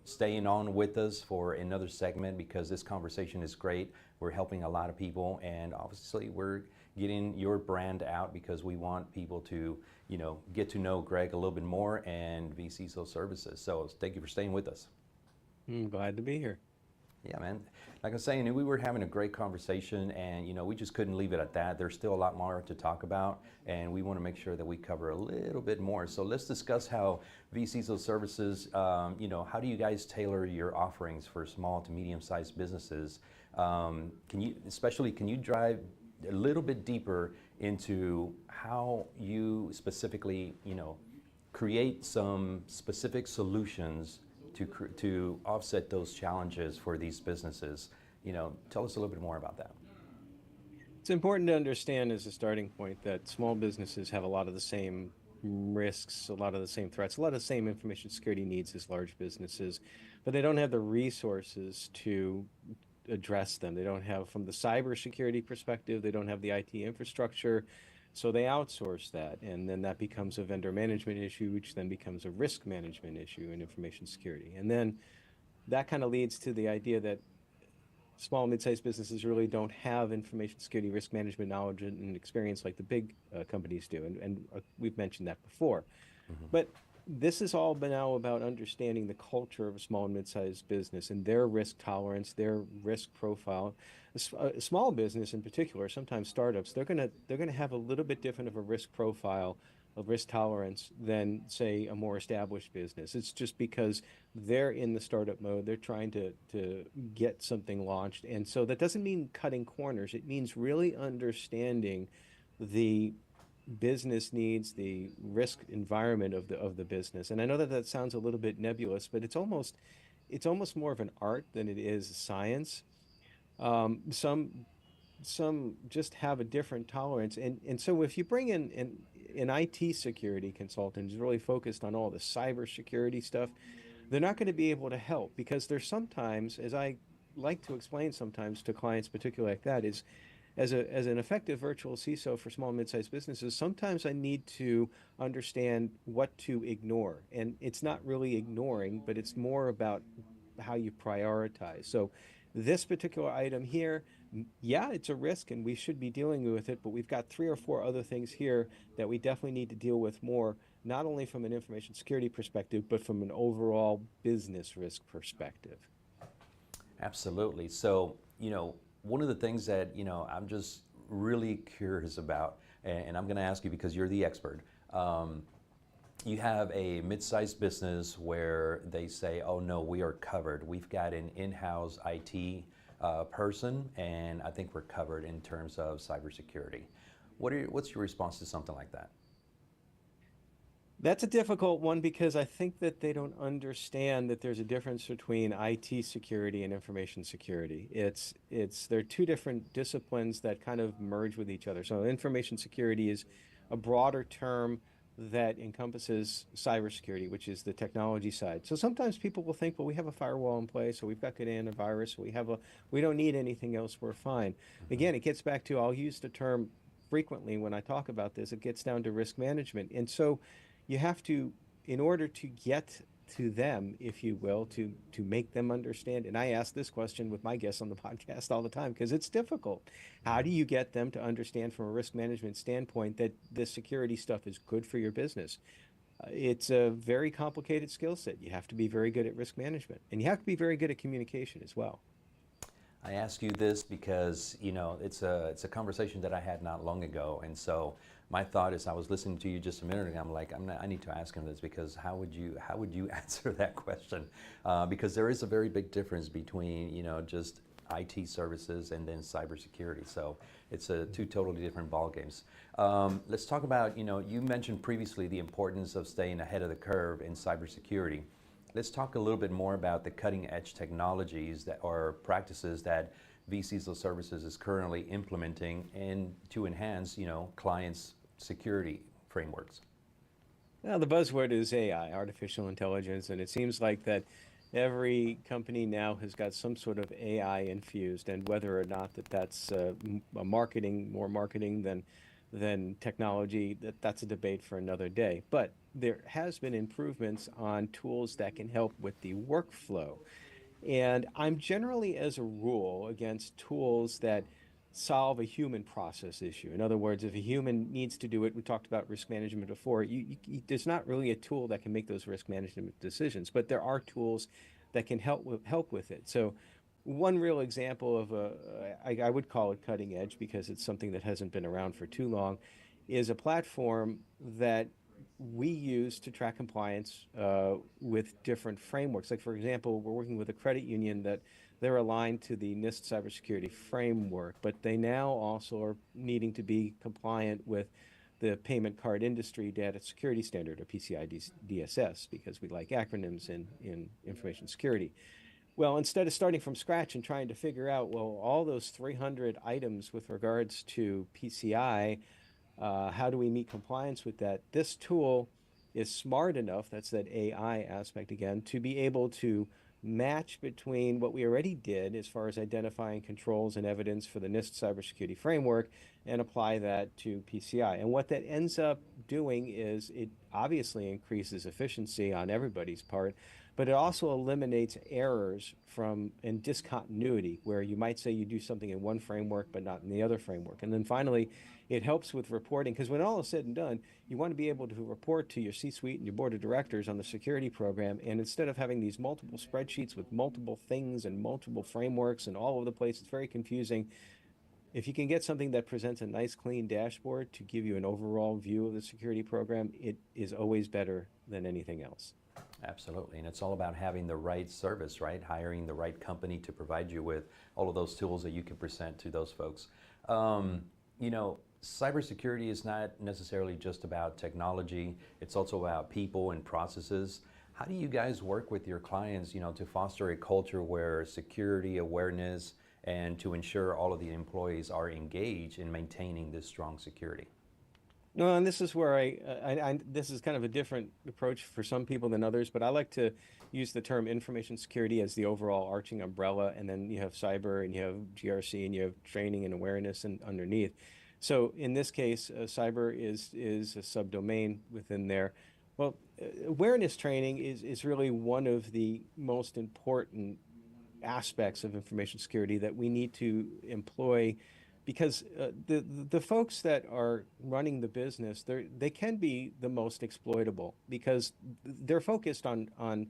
staying on with us for another segment because this conversation is great. We're helping a lot of people, and obviously we're getting your brand out because we want people to, get to know Greg a little bit more and vCISO Services. So, thank you for staying with us. I'm glad to be here. Yeah, man. Like I was saying, we were having a great conversation, and we just couldn't leave it at that. There's still a lot more to talk about, and we want to make sure that we cover a little bit more. So let's discuss how vCISO Services, how do you guys tailor your offerings for small to medium-sized businesses? Can you drive a little bit deeper into how you specifically, create some specific solutions to offset those challenges for these businesses? Tell us a little bit more about that. It's important to understand as a starting point that small businesses have a lot of the same risks, a lot of the same threats, a lot of the same information security needs as large businesses, but they don't have the resources to address them. They don't have, from the cybersecurity perspective, they don't have the IT infrastructure. So they outsource that, and then that becomes a vendor management issue, which then becomes a risk management issue in information security. And then that kind of leads to the idea that small and mid-sized businesses really don't have information security risk management knowledge and experience like the big companies do, and we've mentioned that before. Mm-hmm. But this has all been now about understanding the culture of a small and mid-sized business and their risk tolerance, their risk profile. A small business in particular, sometimes startups, they're gonna have a little bit different of a risk profile of risk tolerance than, say, a more established business. It's just because they're in the startup mode. They're trying to get something launched. And so that doesn't mean cutting corners. It means really understanding the business needs, the risk environment of the business. And I know that that sounds a little bit nebulous, but it's almost more of an art than it is science. Some just have a different tolerance, and so if you bring in an IT security consultant who's really focused on all the cybersecurity stuff, they're not going to be able to help because there's sometimes, as I like to explain sometimes to clients, particularly like that, is as an effective virtual CISO for small and mid-sized businesses, sometimes I need to understand what to ignore. And it's not really ignoring, but it's more about how you prioritize. So this particular item here, yeah, it's a risk and we should be dealing with it, but we've got 3 or 4 other things here that we definitely need to deal with more, not only from an information security perspective, but from an overall business risk perspective. Absolutely. So, one of the things that, I'm just really curious about, and I'm going to ask you because you're the expert. You have a mid-sized business where they say, oh no, we are covered. We've got an in-house IT person, and I think we're covered in terms of cybersecurity. What's your response to something like that? That's a difficult one because I think that they don't understand that there's a difference between IT security and information security. They're two different disciplines that kind of merge with each other. So information security is a broader term that encompasses cybersecurity, which is the technology side. So sometimes people will think, well, we have a firewall in place, or we've got good antivirus, we don't need anything else, we're fine. Again, it gets back to, I'll use the term frequently when I talk about this, it gets down to risk management. And so you have to, in order to get to them, if you will, to make them understand. And I ask this question with my guests on the podcast all the time because it's difficult. How do you get them to understand from a risk management standpoint that the security stuff is good for your business? It's a very complicated skill set. You have to be very good at risk management, and you have to be very good at communication as well. I ask you this because it's a conversation that I had not long ago, and so my thought is I was listening to you just a minute ago. I'm like, I need to ask him this because how would you answer that question? Because there is a very big difference between just IT services and then cybersecurity. So it's two totally different ball games. Let's talk about you mentioned previously the importance of staying ahead of the curve in cybersecurity. Let's talk a little bit more about the cutting edge technologies that or practices that vCISO Services is currently implementing and to enhance, clients' security frameworks. Now, the buzzword is AI, artificial intelligence, and it seems like that every company now has got some sort of AI infused, and whether or not that's more marketing than technology, that's a debate for another day. But there has been improvements on tools that can help with the workflow. And I'm generally, as a rule, against tools that solve a human process issue. In other words, if a human needs to do it, we talked about risk management before, there's not really a tool that can make those risk management decisions, but there are tools that can help with it. So one real example of I would call it cutting edge because it's something that hasn't been around for too long, is a platform that we use to track compliance with different frameworks. Like, for example, we're working with a credit union that they're aligned to the NIST cybersecurity framework, but they now also are needing to be compliant with the payment card industry data security standard, or PCI DSS, because we like acronyms in information security. Well, instead of starting from scratch and trying to figure out, well, all those 300 items with regards to PCI, how do we meet compliance with that? This tool is smart enough, that's that AI aspect again, to be able to match between what we already did as far as identifying controls and evidence for the NIST cybersecurity framework and apply that to PCI. And what that ends up doing is it obviously increases efficiency on everybody's part, but it also eliminates errors and discontinuity, where you might say you do something in one framework but not in the other framework. And then finally, it helps with reporting, because when all is said and done, you want to be able to report to your C-suite and your board of directors on the security program, and instead of having these multiple spreadsheets with multiple things and multiple frameworks and all over the place, it's very confusing. If you can get something that presents a nice, clean dashboard to give you an overall view of the security program, it is always better than anything else. Absolutely, and it's all about having the right service, right? Hiring the right company to provide you with all of those tools that you can present to those folks. You know, cybersecurity is not necessarily just about technology, it's also about people and processes. How do you guys work with your clients, you know, to foster a culture where security awareness and to ensure all of the employees are engaged in maintaining this strong security? No, and this is where this is kind of a different approach for some people than others, but I like to use the term information security as the overall arching umbrella, and then you have cyber and you have GRC and you have training and awareness and underneath. So in this case, cyber is a subdomain within there. Well, awareness training is really one of the most important aspects of information security that we need to employ, because the folks that are running the business, they can be the most exploitable because they're focused on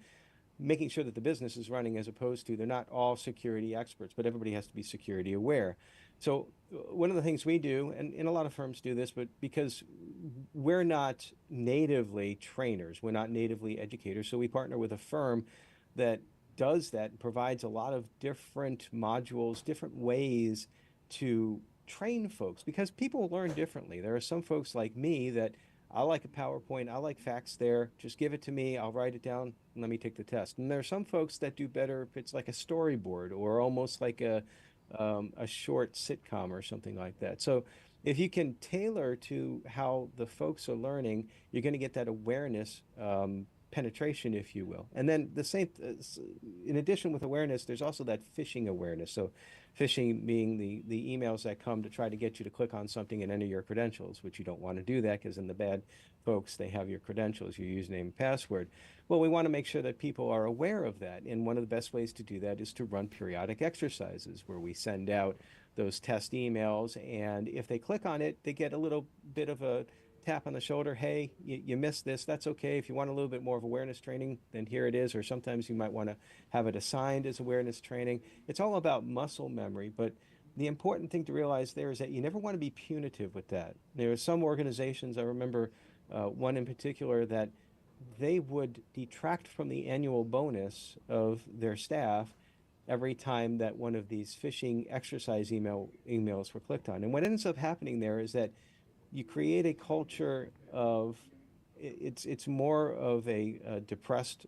making sure that the business is running, as opposed to, they're not all security experts, but everybody has to be security aware. So one of the things we do, and a lot of firms do this, but because we're not natively trainers, we're not natively educators, so we partner with a firm that does that and provides a lot of different modules, different ways to train folks, because people learn differently. There are some folks like me that I like a PowerPoint, I like facts there, just give it to me, I'll write it down, and let me take the test. And there are some folks that do better if it's like a storyboard or almost like a short sitcom or something like that. So if you can tailor to how the folks are learning, you're going to get that awareness penetration, if you will. And then the same, in addition with awareness, there's also that phishing awareness. So phishing being the emails that come to try to get you to click on something and enter your credentials, which you don't want to do that, because then the bad folks, they have your credentials, your username and password. Well, we want to make sure that people are aware of that. And one of the best ways to do that is to run periodic exercises where we send out those test emails. And if they click on it, they get a little bit of a tap on the shoulder. Hey, you missed this. That's okay. If you want a little bit more of awareness training, then here it is. Or sometimes you might want to have it assigned as awareness training. It's all about muscle memory. But the important thing to realize there is that you never want to be punitive with that. There are some organizations, I remember one in particular, that they would detract from the annual bonus of their staff every time that one of these phishing exercise emails were clicked on. And what ends up happening there is that you create a culture of, it's more of a depressed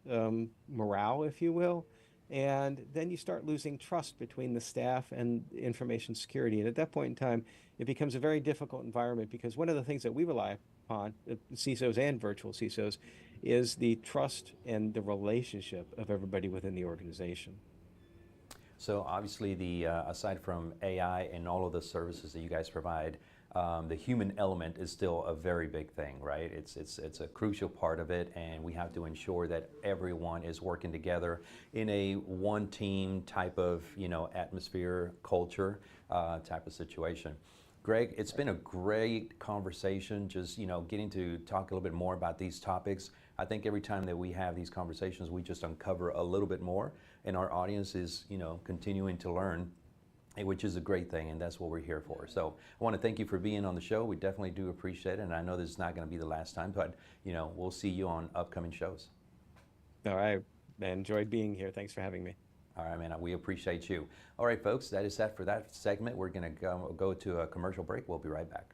morale, if you will, and then you start losing trust between the staff and information security. And at that point in time, it becomes a very difficult environment, because one of the things that we rely upon, CISOs and virtual CISOs, is the trust and the relationship of everybody within the organization. So obviously, aside from AI and all of the services that you guys provide, the human element is still a very big thing, right? It's a crucial part of it, and we have to ensure that everyone is working together in a one team type of, you know, atmosphere, culture type of situation. Greg, it's been a great conversation, just, you know, getting to talk a little bit more about these topics. I think every time that we have these conversations, we just uncover a little bit more, and our audience is, you know, continuing to learn, which is a great thing, and that's what we're here for. So I want to thank you for being on the show. We definitely do appreciate it, and I know this is not going to be the last time, but, you know, we'll see you on upcoming shows. All right, I enjoyed being here. Thanks for having me. All right, man, we appreciate you. All right, folks, that is that for that segment. We're going to go to a commercial break. We'll be right back.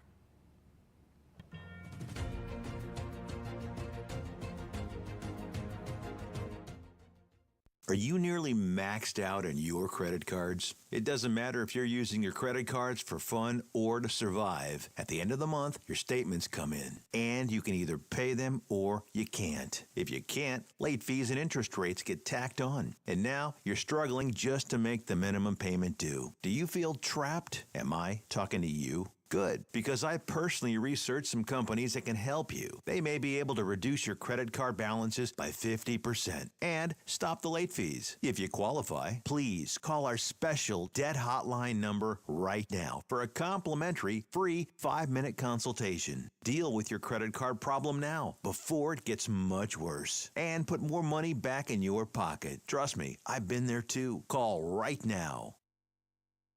Are you nearly maxed out on your credit cards? It doesn't matter if you're using your credit cards for fun or to survive. At the end of the month, your statements come in, and you can either pay them or you can't. If you can't, late fees and interest rates get tacked on. And now you're struggling just to make the minimum payment due. Do you feel trapped? Am I talking to you? Good, because I personally researched some companies that can help you. They may be able to reduce your credit card balances by 50% and stop the late fees. If you qualify, please call our special debt hotline number right now for a complimentary free 5-minute consultation. Deal with your credit card problem now before it gets much worse and put more money back in your pocket. Trust me, I've been there too. Call right now.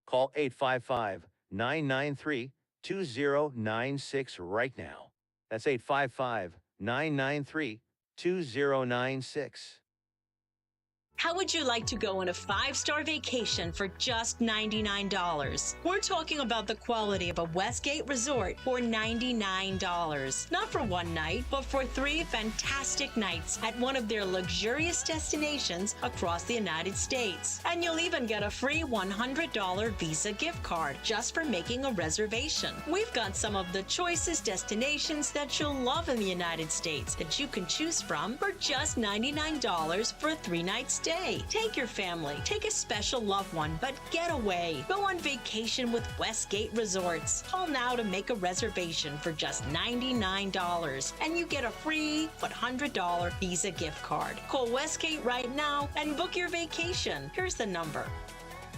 Call 855 855-993-2096 right now. That's 855-993-2096. How would you like to go on a 5-star vacation for just $99? We're talking about the quality of a Westgate resort for $99. Not for one night, but for 3 fantastic nights at one of their luxurious destinations across the United States. And you'll even get a free $100 Visa gift card just for making a reservation. We've got some of the choicest destinations that you'll love in the United States that you can choose from for just $99 for a 3-night stay. Take your family, take a special loved one, but get away. Go on vacation with Westgate Resorts. Call now to make a reservation for just $99, and you get a free $100 Visa gift card. Call Westgate right now and book your vacation. Here's the number.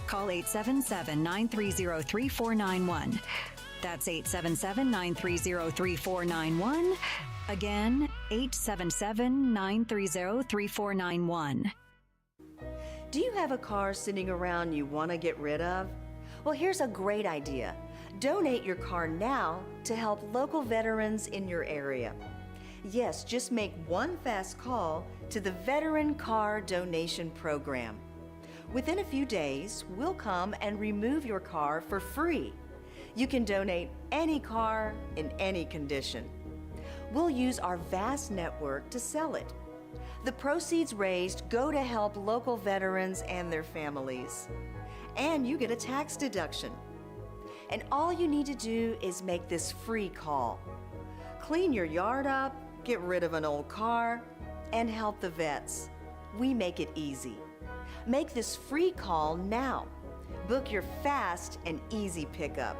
Call 877-930-3491. That's 877-930-3491. Again, 877-930-3491. Do you have a car sitting around you want to get rid of? Well, here's a great idea. Donate your car now to help local veterans in your area. Yes, just make one fast call to the Veteran Car Donation Program. Within a few days, we'll come and remove your car for free. You can donate any car in any condition. We'll use our vast network to sell it. The proceeds raised go to help local veterans and their families. And you get a tax deduction. And all you need to do is make this free call. Clean your yard up, get rid of an old car, and help the vets. We make it easy. Make this free call now. Book your fast and easy pickup.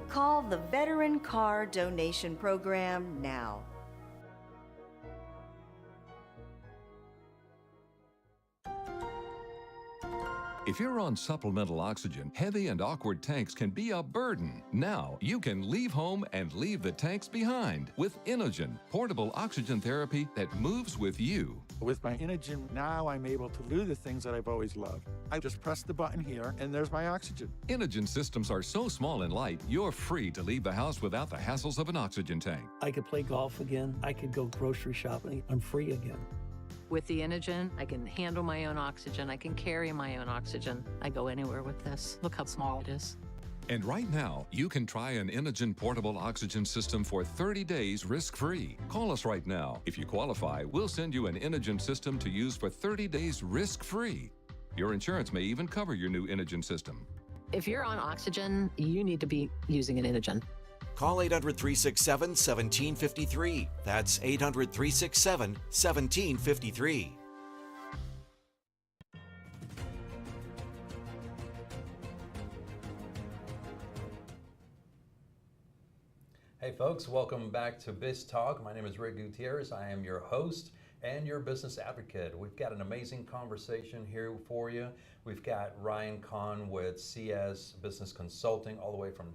Call the Veteran Car Donation Program now. If you're on supplemental oxygen, heavy and awkward tanks can be a burden. Now, you can leave home and leave the tanks behind with Inogen, portable oxygen therapy that moves with you. With my Inogen, now I'm able to do the things that I've always loved. I just press the button here, and there's my oxygen. Inogen systems are so small and light, you're free to leave the house without the hassles of an oxygen tank. I could play golf again. I could go grocery shopping. I'm free again. With the Inogen, I can handle my own oxygen. I can carry my own oxygen. I go anywhere with this. Look how small it is. And right now, you can try an Inogen portable oxygen system for 30 days risk-free. Call us right now. If you qualify, we'll send you an Inogen system to use for 30 days risk-free. Your insurance may even cover your new Inogen system. If you're on oxygen, you need to be using an Inogen. Call 800-367-1753. That's 800-367-1753. Hey folks, welcome back to Biz Talk. My name is Rick Gutierrez. I am your host and your business advocate. We've got an amazing conversation here for you. We've got Ryan Kahn with CS Business Consulting all the way from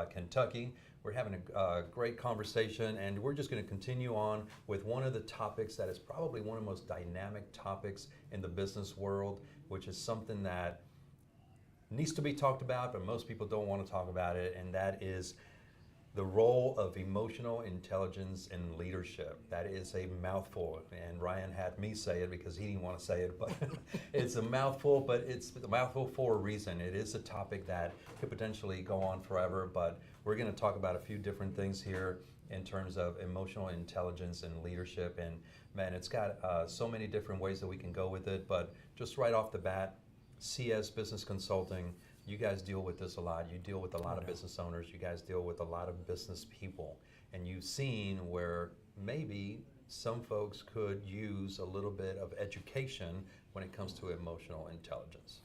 Kentucky. We're having a great conversation, and we're just going to continue on with one of the topics that is probably one of the most dynamic topics in the business world, which is something that needs to be talked about, but most people don't want to talk about it, and that is the role of emotional intelligence in leadership. That is a mouthful, and Ryan had me say it because he didn't want to say it, but it's a mouthful, but it's a mouthful for a reason. It is a topic that could potentially go on forever, but we're going to talk about a few different things here in terms of emotional intelligence and leadership, and man, it's got so many different ways that we can go with it, but just right off the bat, CS Business Consulting, you guys deal with this a lot. You deal with a lot of business owners. You guys deal with a lot of business people. And you've seen where maybe some folks could use a little bit of education when it comes to emotional intelligence.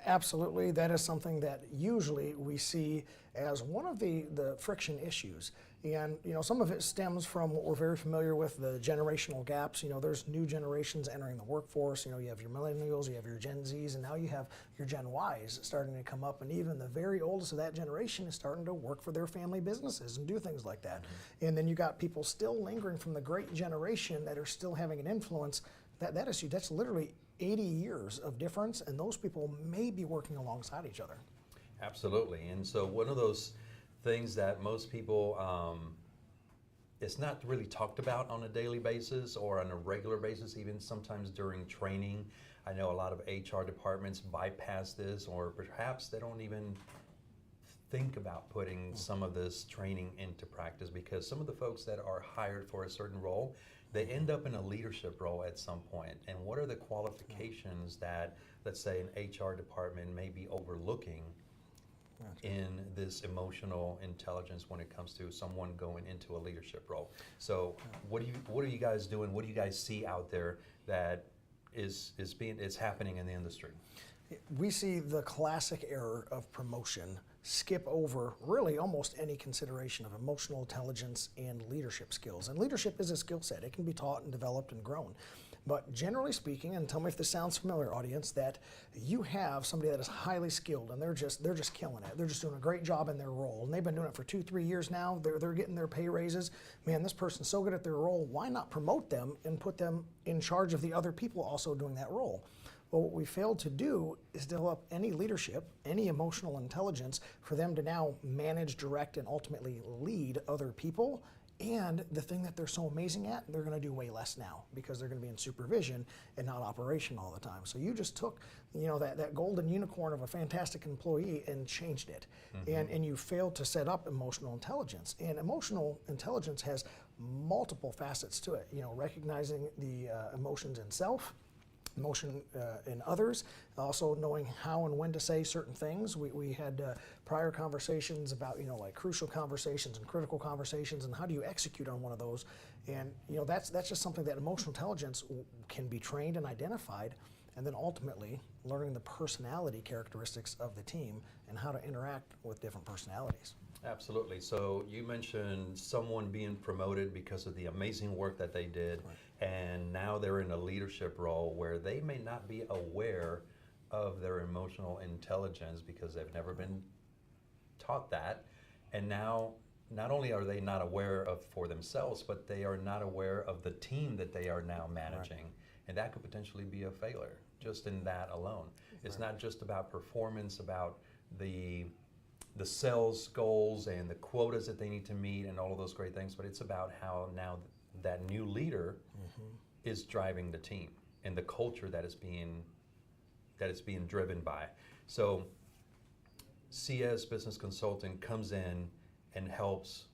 Absolutely. That is something that usually we see as one of the friction issues. And some of it stems from what we're very familiar with, the generational gaps. There's new generations entering the workforce. You have your millennials, you have your Gen Zs, and now you have your Gen Ys starting to come up. And even the very oldest of that generation is starting to work for their family businesses and do things like that. Mm-hmm. And then you got people still lingering from the great generation that are still having an influence. That's literally 80 years of difference, and those people may be working alongside each other. Absolutely. And so one of those things that most people, it's not really talked about on a daily basis or on a regular basis, even sometimes during training. I know a lot of HR departments bypass this, or perhaps they don't even think about putting some of this training into practice, because some of the folks that are hired for a certain role, they end up in a leadership role at some point. And what are the qualifications that, let's say, an HR department may be overlooking in this emotional intelligence when it comes to someone going into a leadership role? So what are you guys doing? What do you guys see out there that is happening in the industry? We see the classic error of promotion skip over really almost any consideration of emotional intelligence and leadership skills. And leadership is a skill set. It can be taught and developed and grown. But generally speaking, and tell me if this sounds familiar, audience, that you have somebody that is highly skilled and they're just killing it. They're just doing a great job in their role. And they've been doing it for 2-3 years now. They're getting their pay raises. Man, this person's so good at their role. Why not promote them and put them in charge of the other people also doing that role? Well, what we failed to do is develop any leadership, any emotional intelligence for them to now manage, direct, and ultimately lead other people. And the thing that they're so amazing at, they're going to do way less now because they're going to be in supervision and not operation all the time. So you just took, that golden unicorn of a fantastic employee and changed it. Mm-hmm. And you failed to set up emotional intelligence. And emotional intelligence has multiple facets to it. Recognizing the emotions in self, emotion in others, also knowing how and when to say certain things. We had prior conversations about, like crucial conversations and critical conversations, and how do you execute on one of those? And, that's just something that emotional intelligence can be trained and identified, and then ultimately learning the personality characteristics of the team and how to interact with different personalities. Absolutely. So you mentioned someone being promoted because of the amazing work that they did, right, and now they're in a leadership role where they may not be aware of their emotional intelligence because they've never been taught that. And now not only are they not aware of for themselves, but they are not aware of the team that they are now managing. Right. And that could potentially be a failure just in that alone. It's not just about performance, about the sales goals and the quotas that they need to meet and all of those great things, but it's about how now that new leader is driving the team and the culture that is being driven by. So CS Business Consulting comes in and helps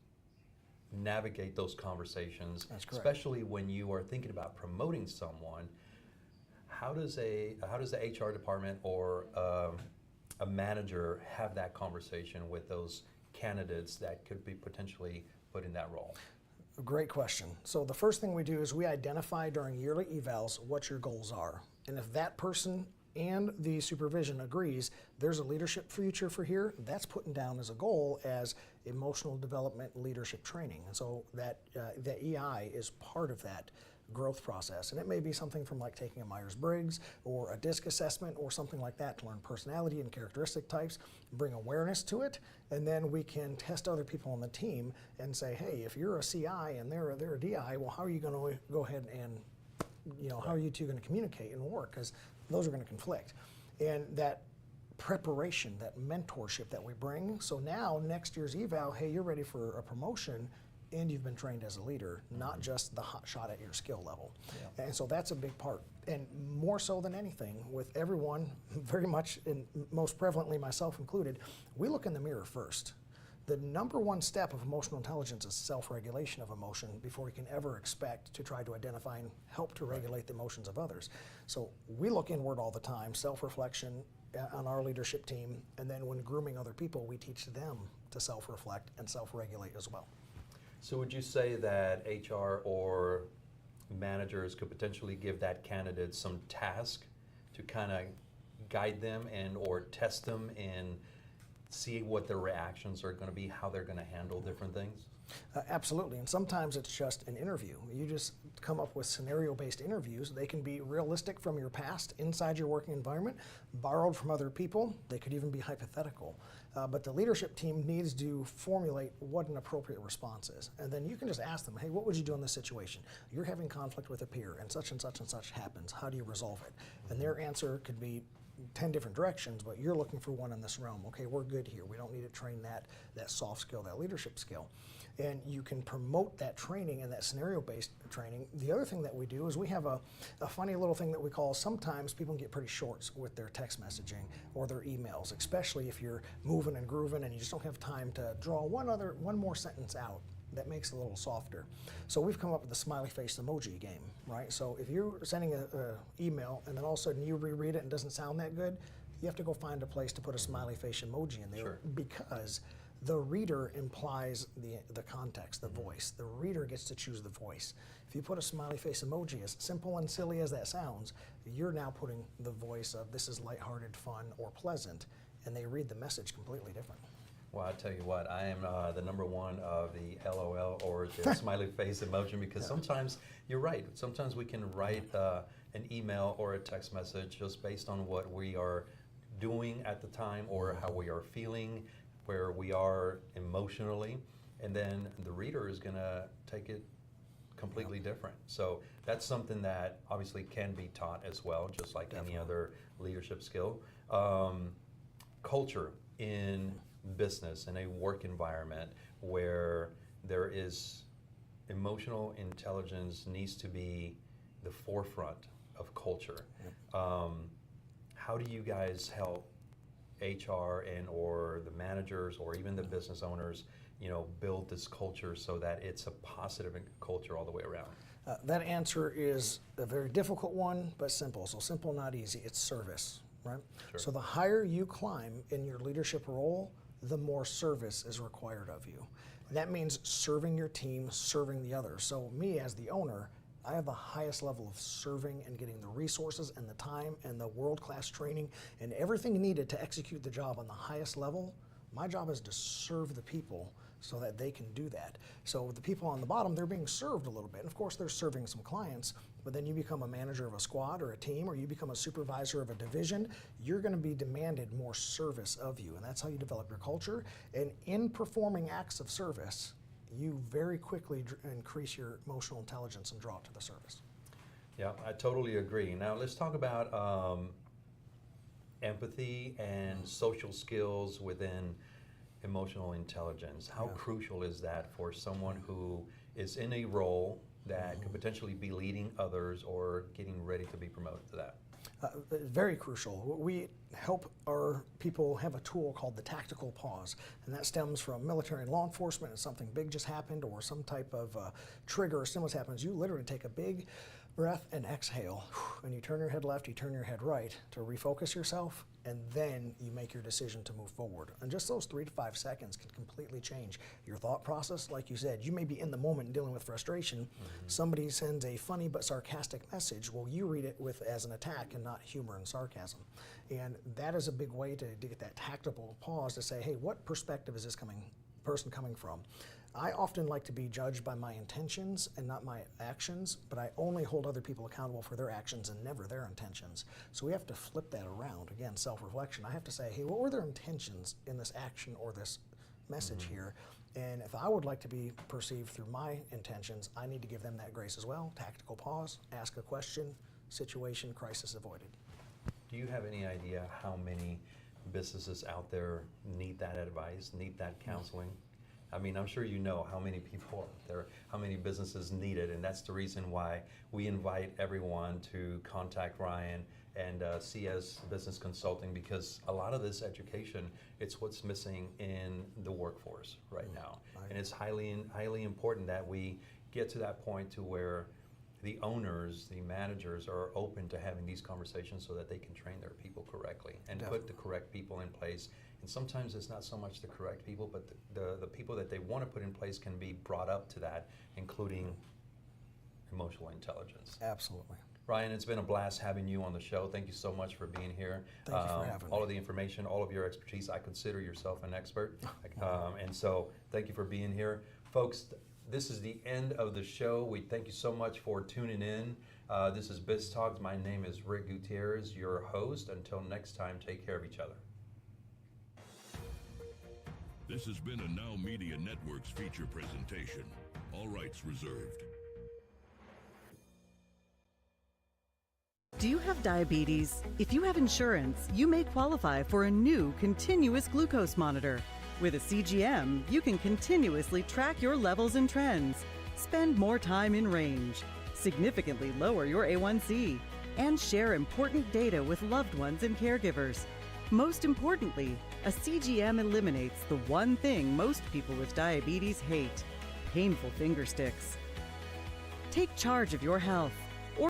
navigate those conversations, especially when you are thinking about promoting someone. How does the HR department or a manager have that conversation with those candidates that could be potentially put in that role? Great question. So the first thing we do is we identify during yearly evals what your goals are. And if that person and the supervision agrees there's a leadership future for here, that's putting down as a goal as emotional development leadership training. And so that the EI is part of that growth process. And it may be something from like taking a Myers-Briggs or a DISC assessment or something like that to learn personality and characteristic types, bring awareness to it, and then we can test other people on the team and say, hey, if you're a CI and they're a DI, well, how are you going to go ahead and, how are you two going to communicate and work? Because those are going to conflict. And that preparation, that mentorship that we bring, so now next year's eval, hey, you're ready for a promotion, and you've been trained as a leader, not just the hot shot at your skill level. Yeah. And so that's a big part. And more so than anything, with everyone, very much, and most prevalently myself included, we look in the mirror first. The number one step of emotional intelligence is self-regulation of emotion before we can ever expect to try to identify and help to regulate the emotions of others. So we look inward all the time, self-reflection on our leadership team, and then when grooming other people, we teach them to self-reflect and self-regulate as well. So would you say that HR or managers could potentially give that candidate some task to kind of guide them and or test them and see what their reactions are going to be, how they're going to handle different things? Absolutely, and sometimes it's just an interview. You just come up with scenario-based interviews. They can be realistic from your past, inside your working environment, borrowed from other people. They could even be hypothetical. But the leadership team needs to formulate what an appropriate response is. And then you can just ask them, hey, what would you do in this situation? You're having conflict with a peer, and such and such happens. How do you resolve it? And their answer could be 10 different directions, but you're looking for one in this realm. Okay, we're good here. We don't need to train that soft skill, that leadership skill. And you can promote that training and that scenario-based training. The other thing that we do is we have a funny little thing that we call, sometimes people get pretty short with their text messaging or their emails, especially if you're moving and grooving and you just don't have time to draw one more sentence out that makes it a little softer. So we've come up with the smiley face emoji game, right? So if you're sending an email and then all of a sudden you reread it and it doesn't sound that good, you have to go find a place to put a smiley face emoji in there, because the reader implies the context, the voice. The reader gets to choose the voice. If you put a smiley face emoji, as simple and silly as that sounds, you're now putting the voice of this is lighthearted, fun, or pleasant, and they read the message completely different. Well, I tell you what, I am the number one of the LOL or the smiley face emoji, because sometimes you're right. Sometimes we can write an email or a text message just based on what we are doing at the time or how we are feeling, where we are emotionally, and then the reader is going to take it completely different. So that's something that obviously can be taught as well, just like any other leadership skill. Culture in business, in a work environment where there is emotional intelligence needs to be the forefront of culture. How do you guys help HR and or the managers or even the business owners, build this culture so that it's a positive culture all the way around? That answer is a very difficult one, but simple. So simple, not easy. It's service, right? Sure. So the higher you climb in your leadership role, the more service is required of you. That means serving your team, serving the others. So me as the owner, I have the highest level of serving and getting the resources and the time and the world-class training and everything needed to execute the job on the highest level. My job is to serve the people so that they can do that. So the people on the bottom, they're being served a little bit. And of course, they're serving some clients, but then you become a manager of a squad or a team, or you become a supervisor of a division, you're gonna be demanded more service of you. And that's how you develop your culture. And in performing acts of service, you very quickly increase your emotional intelligence and draw it to the service. Yeah, I totally agree. Now let's talk about empathy and social skills within emotional intelligence. How crucial is that for someone who is in a role that could potentially be leading others or getting ready to be promoted to that? Very crucial. We help our people have a tool called the tactical pause, and that stems from military and law enforcement. If something big just happened or some type of trigger or stimulus happens, you literally take a big breath and exhale, and you turn your head left, you turn your head right to refocus yourself, and then you make your decision to move forward. And just those 3 to 5 seconds can completely change your thought process. Like you said, you may be in the moment dealing with frustration. Somebody sends a funny but sarcastic message. Well, you read it as an attack and not humor and sarcasm. And that is a big way to get that tactical pause to say, hey, what perspective is this person coming from? I often like to be judged by my intentions and not my actions, but I only hold other people accountable for their actions and never their intentions. So we have to flip that around. Again, self-reflection. I have to say, hey, what were their intentions in this action or this message here? And if I would like to be perceived through my intentions, I need to give them that grace as well. Tactical pause, ask a question, situation, crisis avoided. Do you have any idea how many businesses out there need that advice, need that counseling? I mean, I'm sure you know how many people out there, how many businesses need it, and that's the reason why we invite everyone to contact Ryan and CS Business Consulting, because a lot of this education, it's what's missing in the workforce right now. And it's highly important that we get to that point to where the owners, the managers are open to having these conversations so that they can train their people correctly and put the correct people in place. And sometimes it's not so much the correct people, but the people that they want to put in place can be brought up to that, including emotional intelligence. Absolutely. Ryan, it's been a blast having you on the show. Thank you so much for being here. Thank you for having me. All of the information, all of your expertise, I consider yourself an expert. And so thank you for being here. Folks, this is the end of the show. We thank you so much for tuning in. This is Biz Talk. My name is Rick Gutierrez, your host. Until next time, take care of each other. This has been a NowMedia Networks feature presentation. All rights reserved. Do you have diabetes? If you have insurance, you may qualify for a new continuous glucose monitor. With a CGM, you can continuously track your levels and trends, spend more time in range, significantly lower your A1C, and share important data with loved ones and caregivers. Most importantly, a CGM eliminates the one thing most people with diabetes hate: painful finger sticks. Take charge of your health.